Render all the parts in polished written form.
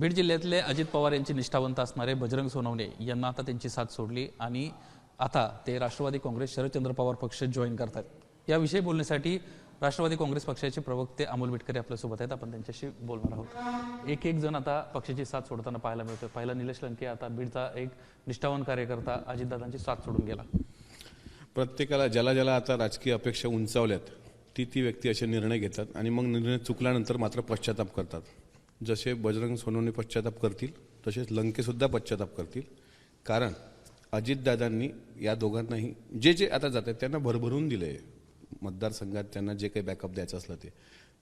बीड जिल्ह्यातले अजित पवार यांचे निष्ठावंत असणारे बजरंग सोनवणे यांना आता त्यांची साथ सोडली आणि आता ते राष्ट्रवादी काँग्रेस शरदचंद्र पवार पक्ष जॉईन करतात। याविषयी बोलण्यासाठी राष्ट्रवादी काँग्रेस पक्षाचे प्रवक्ते अमोल मिटकरी आपल्यासोबत आहेत। आपण त्यांच्याशी बोलणार आहोत। एक एक जण आता पक्षाची साथ सोडताना पाहायला मिळतोय। पहिला निलेश लंके, आता बीडचा एक निष्ठावान कार्यकर्ता अजितदादांची साथ सोडून गेला। प्रत्येकाला ज्याला आता राजकीय अपेक्षा उंचावल्यात ती व्यक्ती असे निर्णय घेतात आणि मग निर्णय चुकल्यानंतर मात्र पश्चाताप करतात। जसे बजरंग सोनवणे पश्चाताप करतील तसेच लंकेसुद्धा पश्चाताप करतील, कारण अजितदादांनी या दोघांनाही जे आता जात आहेत त्यांना भरभरून दिलं आहे मतदारसंघात, त्यांना जे काही बॅकअप द्यायचं असलं ते।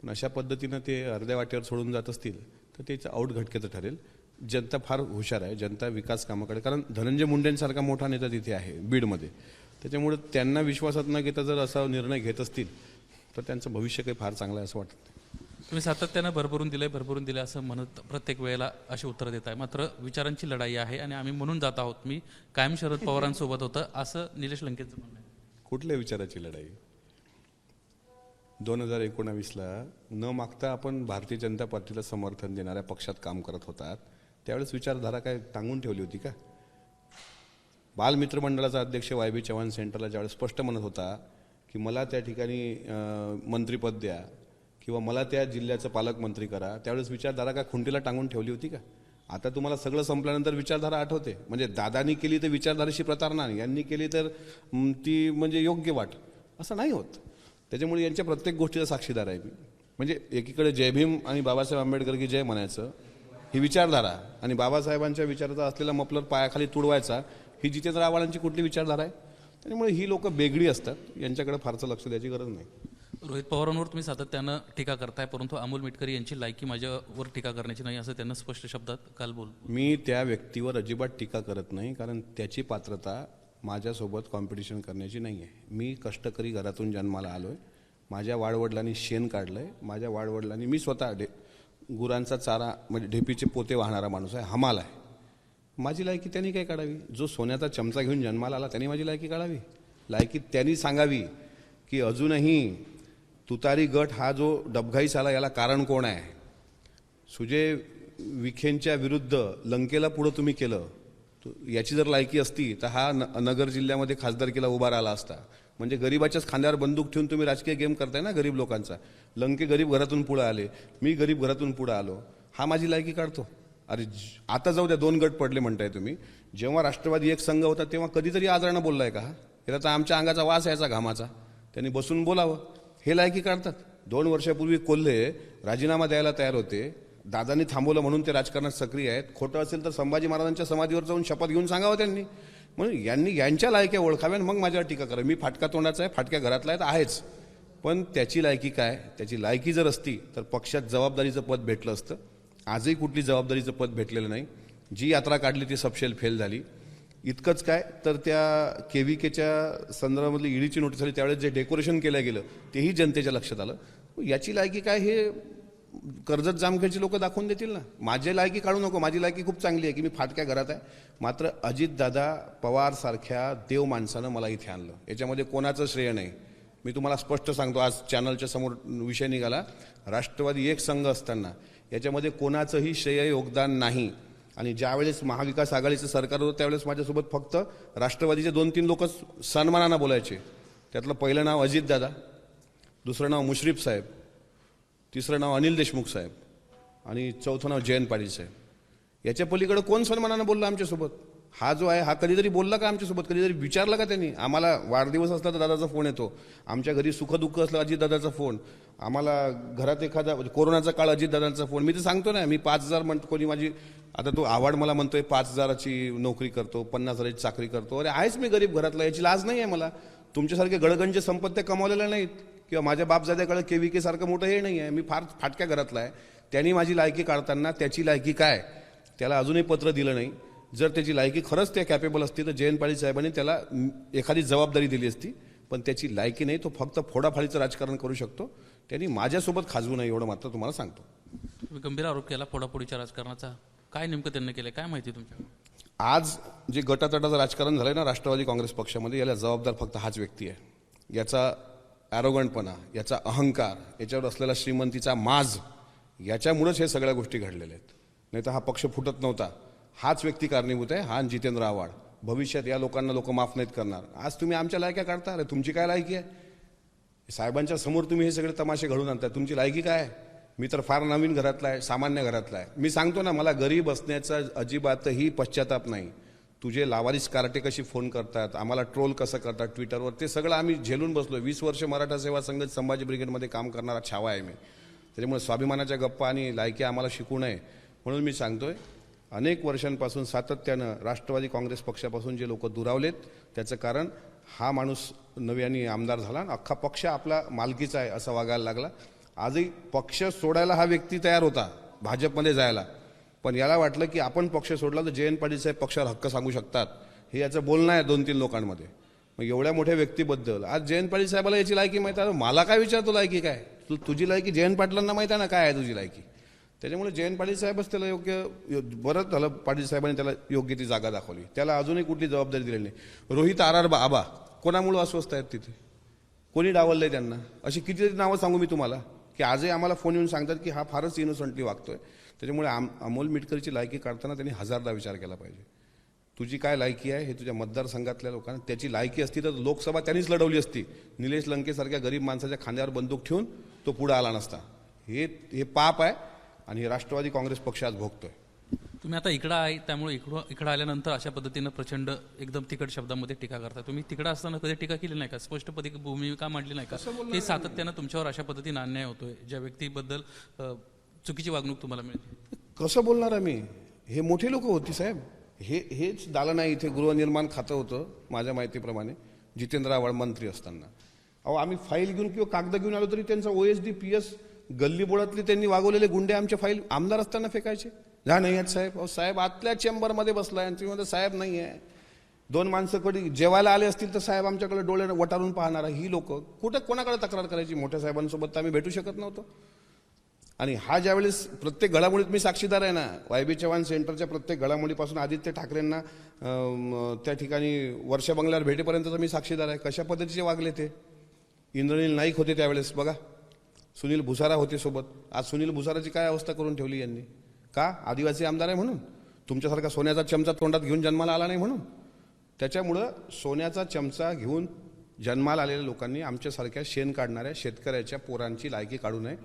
पण अशा पद्धतीनं ते अर्ध्या वाटेवर सोडून जात असतील तर त्याचं आउट घटकेचं ठरेल। जनता फार हुशार आहे, जनता विकास कामाकडे, कारण धनंजय मुंडेंसारखा मोठा नेता तिथे आहे बीडमध्ये, त्याच्यामुळे त्यांना विश्वासात न घेता जर असा निर्णय घेत असतील तर त्यांचं भविष्य काही फार चांगलं आहे असं वाटतं। तुम्ही सातत्यानं भरभरून दिलंय असं म्हणत प्रत्येक वेळेला अशी उत्तरं देत आहे, मात्र विचारांची लढाई आहे आणि आम्ही म्हणून जात आहोत। मी कायम शरद पवारांसोबत होतं असं निलेश लंकेचं म्हणणं आहे। कुठल्या विचाराची लढाई? 2019ला न मागता आपण भारतीय जनता पार्टीला समर्थन देणाऱ्या पक्षात काम करत होतात, त्यावेळेस विचारधारा काय टांगून ठेवली होती का? बालमित्र मंडळाचा अध्यक्ष YB चव्हाण सेंटरला ज्यावेळेस स्पष्ट म्हणत होता की मला त्या ठिकाणी मंत्रिपद द्या किंवा मला त्या जिल्ह्याचं पालकमंत्री करा, त्यावेळेस विचारधारा काय खुंटीला टांगून ठेवली होती का? आता तुम्हाला सगळं संपल्यानंतर विचारधारा आठवते, म्हणजे दादानी केली तर विचारधारेशी प्रतारणा, यांनी केली तर ती म्हणजे योग्य वाट, असं नाही होत। त्याच्यामुळे यांच्या प्रत्येक गोष्टीचा साक्षीदार आहे मी। म्हणजे एकीकडे जय भीम आणि बाबासाहेब आंबेडकर की जय म्हणायचं ही विचारधारा, आणि बाबासाहेबांच्या विचाराचा असलेला मफलर पायाखाली तुडवायचा ही जितेंद्र आव्हाडांची कुठली विचारधारा आहे? त्यामुळे ही लोक बेगडी असतात, यांच्याकडे फारसं लक्ष द्यायची गरज नाही। रोहित पवारांवर तुम्ही सातत्यानं टीका करताय, परंतु अमोल मिटकरी यांची लायकी माझ्यावर टीका करण्याची नाही असं त्यांना स्पष्ट शब्दात काल बोल। मी त्या व्यक्तीवर अजिबात टीका करत नाही, कारण त्याची पात्रता माझ्यासोबत कॉम्पिटिशन करण्याची नाही आहे। मी कष्टकरी घरातून जन्माला आलोय, माझ्या वाडवडिलांनी शेण काढलंय, माझ्या वाडवडिलांनी, मी स्वतः गुरांचा चारा म्हणजे ढेपीचे पोते वाहणारा माणूस आहे, हमाल आहे। माझी लायकी त्यांनी काय काढावी? जो सोन्याचा चमचा घेऊन जन्माला आला त्यांनी माझी लायकी काढावी? लायकी त्यांनी सांगावी की अजूनही तुतारी गट हा जो डबघाईस आला याला कारण कोण आहे? सुजय विखेंच्या विरुद्ध लंकेला पुढं तुम्ही केलं, याची जर लायकी असती तर हा नगर जिल्ह्यामध्ये खासदारकीला उभा राहिला असता। म्हणजे गरीबाच्याच खांद्यावर बंदूक ठेवून तुम्ही राजकीय गेम करताय ना गरीब लोकांचा। लंके गरीब घरातून पुढे आले, मी गरीब घरातून पुढे आलो, हा माझी लायकी काढतो? अरे आता जाऊ द्या, 2 गट पडले म्हणताय तुम्ही, जेव्हा राष्ट्रवादी एक संघ होता तेव्हा कधीतरी आदरानं बोललाय का? याला तर आमच्या अंगाचा वास यायचा घामाचा, त्यांनी बसून बोलावं, हे लायकी काढतात। 2 वर्षापूर्वी कोल्हे राजीनामा द्यायला तयार होते, दादांनी थांबवलं म्हणून ते राजकारणात सक्रिय आहेत। खोटं असेल तर संभाजी महाराजांच्या समाधीवर जाऊन शपथ घेऊन सांगावं त्यांनी। म्हणून यांनी यांच्या लायक्या ओळखाव्या, मग माझ्यावर टीका करा। मी फाटका तोंडाचा आहे, फाटक्या घरातला आहे तर आहेच, पण त्याची लायकी काय? त्याची लायकी जर असती तर पक्षात जबाबदारीचं पद भेटलं असतं। आजही कुठली जबाबदारीचं पद भेटलेलं नाही। जी यात्रा काढली ती सबशेल फेल झाली। इतकंच काय तर त्या KVKच्या संदर्भामधली ईडीची नोटीस आली, त्यावेळेस जे डेकोरेशन केलं गेलं तेही जनतेच्या लक्षात आलं। याची लायकी काय हे कर्जत जामखेडची लोक दाखवून देतील ना। माझी लायकी काढू नको, माझी लायकी खूप चांगली आहे की मी फाटक्या घरात आहे। मात्र अजितदादा पवार सारख्या देव माणसानं मला इथे आणलं, याच्यामध्ये कोणाचं श्रेय नाही। मी तुम्हाला स्पष्ट सांगतो, आज चॅनलच्या समोर विषय निघाला, राष्ट्रवादी एक संघ असताना याच्यामध्ये कोणाचंही श्रेय योगदान नाही। आणि ज्यावेळेस महाविकास आघाडीचं सरकार होतं त्यावेळेस माझ्यासोबत फक्त राष्ट्रवादीचे 2-3 लोक सन्मानानं बोलायचे। त्यातलं पहिलं नाव अजितदादा, दुसरं नाव मुश्रीफ साहेब, तिसरं नाव अनिल देशमुख साहेब आणि चौथं नाव जयंत पाटील साहेब। याच्या पलीकडे कोण सन्मानानं बोलला आमच्यासोबत? हा जो आहे हा कधीतरी बोलला का आमच्यासोबत? कधीतरी विचारला का त्यांनी? आम्हाला वाढदिवस असला तर दादाचा फोन येतो, आमच्या घरी सुखदुःख असलं अजितदादाचा फोन, आम्हाला घरात एखादा कोरोनाचा काळ अजितदादांचा फोन। मी तर सांगतो ना, मी 5,000 म्हणतो, कोणी माझी आता तो आव्हाड मला म्हणतोय 5,000ची नोकरी करतो, 50,000ची चाकरी करतो। अरे आहेच मी गरीब घरातला, याची लाज नाही आहे मला। तुमच्यासारखे गडगंज संपत्त्या कमावलेल्या नाहीत किंवा माझ्या बापजाद्याकडे KVK सारखं मोठं हे नाही आहे। मी फार फाटक्या घरातला आहे। त्यांनी माझी लायकी काढताना त्याची लायकी काय त्याला अजूनही पत्र दिलं नाही। जर त्याची लायकी खरंच त्या कॅपेबल असती तर जयंत पाटील साहेबांनी त्याला एखादी जबाबदारी दिली असती, पण त्याची लायकी नाही। तो फक्त फोडाफाडीचं राजकारण करू शकतो। त्यांनी माझ्यासोबत खाजवू नये एवढं मात्र तुम्हाला सांगतो। तुम्ही गंभीर आरोप केला फोडाफोडीच्या राजकारणाचा, काय नेमकं त्यांनी केलं, काय माहिती तुमच्या? आज जे गटातटाचं राजकारण झालंय ना राष्ट्रवादी काँग्रेस पक्षामध्ये, याला जबाबदार फक्त हाच व्यक्ती आहे। याचा ॲरोगंटपणा, याचा अहंकार, याच्यावर असलेला श्रीमंतीचा माज, याच्यामुळेच हे सगळ्या गोष्टी घडलेल्या आहेत। नाही तर हा पक्ष फुटत नव्हता. हाच व्यक्ती कारणीभूत आहे, हा आणि जितेंद्र आव्हाड. भविष्यात या लोकांना लोक माफ नाहीत करणार. आज तुम्ही आमच्या लायक्या काढता, अरे तुमची काय लायकी आहे? साहेबांच्या समोर तुम्ही हे सगळे तमाशे घडून आणताय, तुमची लायकी काय आहे? मी तर फार नवीन घरातला आहे, सामान्य घरातला आहे. मी सांगतो ना, मला घरी बसण्याचा अजिबातही पश्चाताप नाही. तुझे लावारिस कार्टे कशी फोन करतात, आम्हाला ट्रोल कसं करतात ट्विटरवर, ते सगळं आम्ही झेलून बसलो. 20 वर्ष मराठा सेवा संघ संभाजी ब्रिगेडमध्ये काम करणारा छावा आहे मी. त्याच्यामुळे स्वाभिमानाच्या गप्पा आणि लायकी आम्हाला शिकू नये म्हणून मी सांगतोय. अनेक वर्षांपासून सातत्यानं राष्ट्रवादी काँग्रेस पक्षापासून जे लोक दुरावलेत, त्याचं कारण हा माणूस नव्याने आमदार झाला, अख्खा पक्ष आपला मालकीचा आहे असं वागायला लागला. आजही पक्ष सोडायला हा व्यक्ती तयार होता, भाजपमध्ये जायला, पण याला वाटलं की आपण पक्ष सोडला तर जयंत पाटील साहेब पक्षावर हक्क सांगू शकतात, हे याचं बोलणं आहे 2-3 लोकांमध्ये. मग एवढ्या मोठ्या व्यक्तीबद्दल आज जयंत पाटील साहेबाला याची लायकी माहिती आहे, मला काय विचारतो लायकी काय? तुझी लायकी जयंत पाटलांना माहिती आहे ना काय आहे तुझी लायकी. त्याच्यामुळे जयंत पाटील साहेबच त्याला बरंच झालं, पाटील साहेबांनी त्याला योग्य ती जागा दाखवली. त्याला अजूनही कुठली जबाबदारी दिलेली नाही. रोहित आबा कोणामुळे अस्वस्थ आहेत तिथे? कोणी डावललंय त्यांना? अशी कितीतरी नावं सांगू मी तुम्हाला की आजही आम्हाला फोन येऊन सांगतात की हा फारच इनोसंटली वागतोय. त्याच्यामुळे अमोल मिटकरीची लायकी काढताना त्यांनी 1000दा विचार केला पाहिजे. तुझी काय लायकी आहे हे तुझ्या मतदारसंघातल्या लोकांना, त्याची लायकी असती तर लोकसभा त्यांनीच लढवली असती. निलेश लंकेसारख्या गरीब माणसाच्या खांद्यावर बंदूक ठेवून तो पुढे आला नसता. हे पाप आहे आणि हे राष्ट्रवादी काँग्रेस पक्ष आज भोगतोय. तुम्ही आता इकडं आहे, त्यामुळे इकडं आल्यानंतर अशा पद्धतीनं प्रचंड एकदम तिखट शब्दामध्ये टीका करता. तुम्ही तिकडं असताना कधी टीका केली नाही का? स्पष्टपणे भूमिका मांडली नाही का की सातत्यानं तुमच्यावर अशा पद्धतीनं अन्याय होतोय, ज्या व्यक्तीबद्दल चुकीची वागणूक तुम्हाला मिळते? कसं बोलणार आम्ही? हे मोठे लोक होती साहेब. हेच दालन आहे, इथे गृहनिर्माण खातं होतं माझ्या माहितीप्रमाणे जितेंद्र आव्हाड मंत्री असताना. अहो आम्ही फाईल घेऊन किंवा कागद घेऊन आलो तरी त्यांचा OSD PS गल्लीबोळातले त्यांनी वागवलेले गुंडे आमच्या फाईल आमदार असताना फेकायचे. जा नाही आहेत साहेब. अहो साहेब आतल्या चेंबरमध्ये बसलाय आणि तुम्ही म्हणता साहेब नाही आहे. 2 माणसं कधी जेवायला आले असतील तर साहेब आमच्याकडे डोळे वटारून पाहणारा ही लोक कुठं कोणाकडे तक्रार करायची? मोठ्या साहेबांसोबत तर आम्ही भेटू शकत नव्हतो. आणि हा ज्यावेळेस प्रत्येक घडामोडीत मी साक्षीदार आहे ना, YB चव्हाण सेंटरच्या प्रत्येक घडामोडीपासून आदित्य ठाकरेंना त्या ठिकाणी वर्षा बंगल्यावर भेटेपर्यंतचा मी साक्षीदार आहे. कशा पद्धतीचे वागले ते. इंद्रनील नाईक होते त्यावेळेस बघा, सुनील भुसारा होते सोबत. आज सुनील भुसाराची काय अवस्था करून ठेवली यांनी? का? आदिवासी आमदार आहे म्हणून? तुमच्यासारखा सोन्याचा चमचा तोंडात घेऊन जन्माला आला नाही म्हणून? त्याच्यामुळं सोन्याचा चमचा घेऊन जन्माला आलेल्या लोकांनी आमच्यासारख्या शेण काढणाऱ्या शेतकऱ्याच्या पोरांची लायकी काढू नये.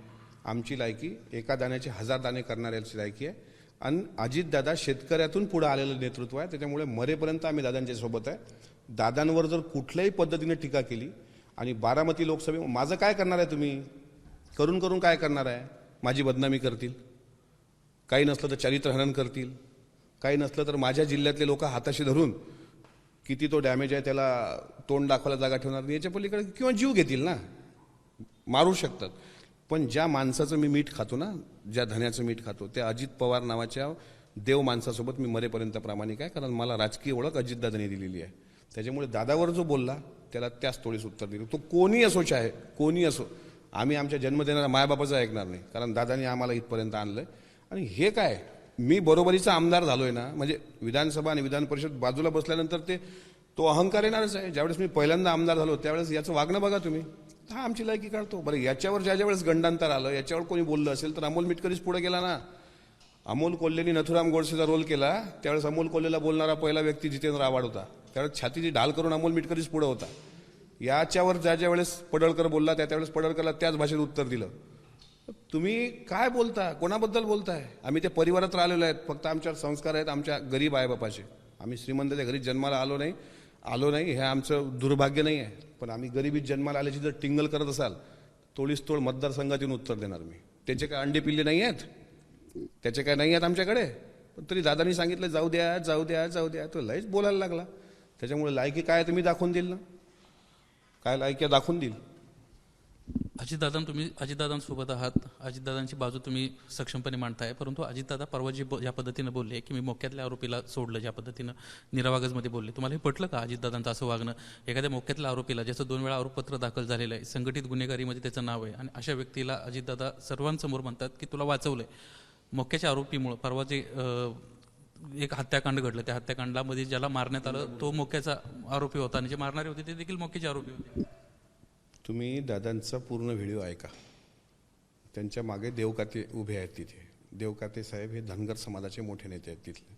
आमची लायकी एका दाण्याचे 1000 दाणे करणाऱ्याची लायकी आहे. आणि अजितदादा शेतकऱ्यातून पुढे आलेलं नेतृत्व आहे. त्याच्यामुळे मरेपर्यंत आम्ही दादांच्या सोबत आहे. दादांवर जर कुठल्याही पद्धतीने टीका केली आणि बारामती लोकसभे माझं काय करणार आहे तुम्ही? करून काय करणार आहे? माझी बदनामी करतील, काही नसलं तर चारित्रहनन करतील, काही नसलं तर माझ्या जिल्ह्यातले लोक हाताशी धरून किती तो डॅमेज आहे त्याला तोंड दाखवायला जागा ठेवणार नाही याच्या पलीकडे, किंवा जीव घेतील ना, मारू शकतात. पण ज्या माणसाचं मी मीठ खातो ना, ज्या धन्याचं मीठ खातो, त्या अजित पवार नावाच्या देव माणसासोबत मी मरेपर्यंत प्रामाणिक आहे. कारण मला राजकीय ओळख अजितदादांनी दिलेली आहे. त्याच्यामुळे दादावर जो बोलला त्याला त्याच तोडीस उत्तर दिलं. तो कोणी असो, चाहे कोणी असो, आम्ही आमच्या जन्म देणाऱ्या मायबापाचं ऐकणार नाही. कारण दादांनी आम्हाला इथपर्यंत आणलंय. आणि हे काय, मी बरोबरीचा आमदार झालोय ना, म्हणजे विधानसभा आणि विधान परिषद बाजूला बसल्यानंतर तो अहंकार येणारच आहे. ज्यावेळेस मी पहिल्यांदा आमदार झालो त्यावेळेस याचं वागणं बघा तुम्ही. हा आमची लायकी काढतो. बरं, याच्यावर ज्या वेळेस गंडांतर आलं, याच्यावर कोणी बोललं असेल तर अमोल मिटकरीच पुढे गेला ना. अमोल कोल्हेनी नथुराम गोडसेचा रोल केला, त्यावेळेस अमोल कोल्हेला बोलणारा पहिला व्यक्ती जितेंद्र आव्हाड होता. त्यावेळेस छातीची ढाल करून अमोल मिटकरीच पुढे होता. याच्यावर ज्या वेळेस पडळकर बोलला त्यावेळेस पडळकरला त्याच भाषेत उत्तर दिलं. तुम्ही काय बोलता? कोणाबद्दल बोलताय? आम्ही ते परिवारात राहिलेलो आहेत. फक्त आमच्यावर संस्कार आहेत आमच्या गरीब आईबापाचे. आम्ही श्रीमंताच्या घरी जन्माला आलो नाही, हे आमचं दुर्भाग्य नाही आहे. पण आम्ही गरिबीत जन्माला आल्याची जर टिंगल करत असाल, तोडीस तोड मतदारसंघात येऊन उत्तर देणार मी. त्याचे काय अंडे पिल्ले नाही आहेत, त्याचे काय नाही आहेत आमच्याकडे. पण तरी दादानी सांगितलं जाऊ द्या, तो लयच बोलायला लागला. त्याच्यामुळे लायकी काय तुम्ही दाखवून देईल ना, काय लायकी दाखवून देईल. तुम्ही अजितदादांसोबत आहात, अजितदादांची बाजू तुम्ही सक्षमपणे मांडताय. परंतु अजितदादा परवा ज्या पद्धतीनं बोलले की मी मोक्यातल्या आरोपीला सोडलं, ज्या पद्धतीनं निरावागजमध्ये बोलले, तुम्हाला हे पटलं का अजितदादांचं असं वागणं? एखाद्या मोक्यातल्या आरोपीला, ज्याचं 2 वेळा आरोपपत्र दाखल झालेलं आहे, संघटित गुन्हेगारीमध्ये त्याचं नाव आहे, आणि अशा व्यक्तीला अजितदादा सर्वांसमोर म्हणतात की तुला वाचवलंय. मोक्याच्या आरोपीमुळं परवा जे एक हत्याकांड घडलं, त्या हत्याकांडामध्ये ज्याला मारण्यात आलं तो मोक्याचा आरोपी होता, आणि जे मारणारे होते ते देखील मोक्याचे आरोपी होते. तुम्ही दादांचा पूर्ण व्हिडिओ ऐका. त्यांच्या मागे देवकाते उभे आहेत तिथे. देवकाते साहेब हे धनगर समाजाचे मोठे नेते आहेत तिथले.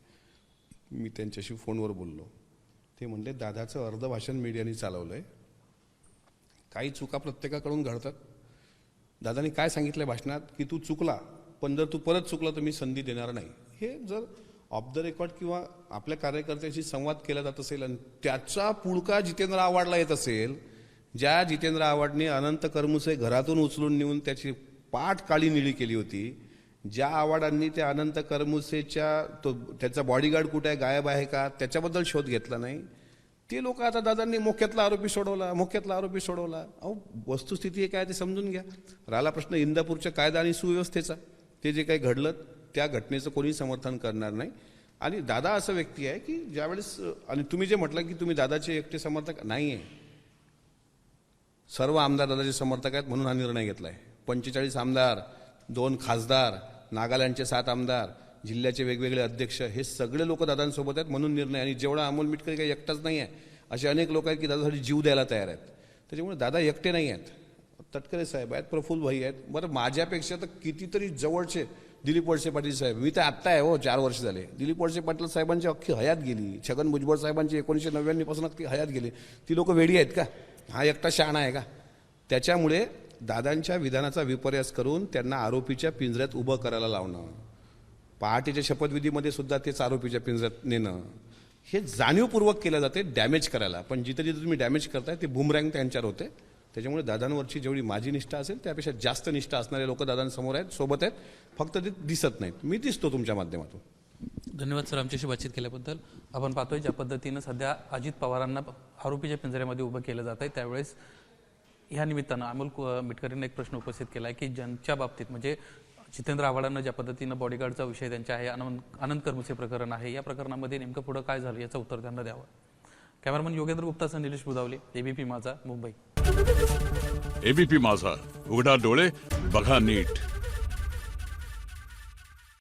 मी त्यांच्याशी फोनवर बोललो. ते म्हणले दादाचं अर्ध भाषण मीडियाने चालवलं आहे, काही चुका प्रत्येकाकडून घडतात. दादानी काय सांगितलं भाषणात की तू चुकला, पण जर तू परत चुकला तर मी संधी देणार नाही. हे जर ऑफ द रेकॉर्ड किंवा आपल्या कार्यकर्त्याशी संवाद केला जात असेल आणि त्याचा पुळका जितेंद्र आव्हाडला येत असेल, ज्या जितेंद्र आव्हाडने अनंत करमुसे घरातून उचलून नेऊन त्याची पाठ काळी निळी केली होती, ज्या आव्हाडांनी त्या अनंत करमुसेच्या त्याचा बॉडीगार्ड कुठे आहे, गायब आहे का, त्याच्याबद्दल शोध घेतला नाही, ते लोक आता दादांनी मोक्यातला आरोपी सोडवला. अहो वस्तुस्थिती काय ते समजून घ्या. राहिला प्रश्न इंदापूरच्या कायदा आणि सुव्यवस्थेचा, ते जे काही घडलं त्या घटनेचं कोणी समर्थन करणार नाही. आणि दादा असं व्यक्ती आहे की ज्यावेळेस, आणि तुम्ही जे म्हटलं की तुम्ही दादाचे एकटे समर्थक नाही आहे, सर्व आमदार दादाचे समर्थक आहेत म्हणून हा निर्णय घेतला आहे. 45 आमदार, 2 खासदार, नागालँडचे 7 आमदार, जिल्ह्याचे वेगवेगळे अध्यक्ष, हे सगळे लोक दादांसोबत आहेत म्हणून निर्णय. आणि जेवढा अमोल मिटकरी काही एकटाच नाही आहे, असे अनेक लोक आहेत की दादासाठी जीव द्यायला तयार आहेत. त्याच्यामुळे दादा एकटे नाही आहेत. तटकरे साहेब आहेत, प्रफुल्ल भाई आहेत, बरं माझ्यापेक्षा तर कितीतरी जवळचे दिलीप वळसे पाटील साहेब. मी तर आत्ता आहे 4 वर्ष झाले. दिलीप वळसे पाटील साहेबांची अख्खी हयात गेली. छगन भुजबळ साहेबांची 1999 पासून अख्खी हयात गेली. ती लोक वेडी आहेत का? हा एकटा शहाणा आहे का? त्याच्यामुळे दादांच्या विधानाचा विपर्यास करून त्यांना आरोपीच्या पिंजऱ्यात उभं करायला लावणं, पहाटेच्या शपथविधीमध्ये सुद्धा तेच आरोपीच्या पिंजऱ्यात नेणं, हे जाणीवपूर्वक केलं जाते डॅमेज करायला. पण जिथे जिथे तुम्ही डॅमेज करताय ते बुमरँग त्यांच्यावर होते. त्याच्यामुळे दादांवरची जेवढी माझी निष्ठा असेल त्यापेक्षा जास्त निष्ठा असणारे लोक दादांसमोर आहेत, सोबत आहेत, फक्त ते दिसत नाहीत. मी दिसतो तुमच्या माध्यमातून. धन्यवाद सर आमच्याशी बातचीत केल्याबद्दल. आपण पाहतोय ज्या पद्धतीनं सध्या अजित पवारांना आरोपीच्या पिंजऱ्यामध्ये उभं केलं जात आहे, त्यावेळेस ह्या निमित्तानं अमोल मिटकरींनी एक प्रश्न उपस्थित केला आहे की ज्यांच्या बाबतीत म्हणजे जितेंद्र आव्हाडांना ज्या पद्धतीनं बॉडीगार्डचा विषय त्यांच्या आहे, अनंत करमुसे प्रकरण आहे, या प्रकरणामध्ये नेमकं पुढं काय झालं याचं उत्तर त्यांना द्यावं. कॅमेरामन योगेंद्र गुप्तासह निलेश बुधावले, एबीपी माझा, मुंबई. एबीपी माझा, उघडा डोळे बघा नीट.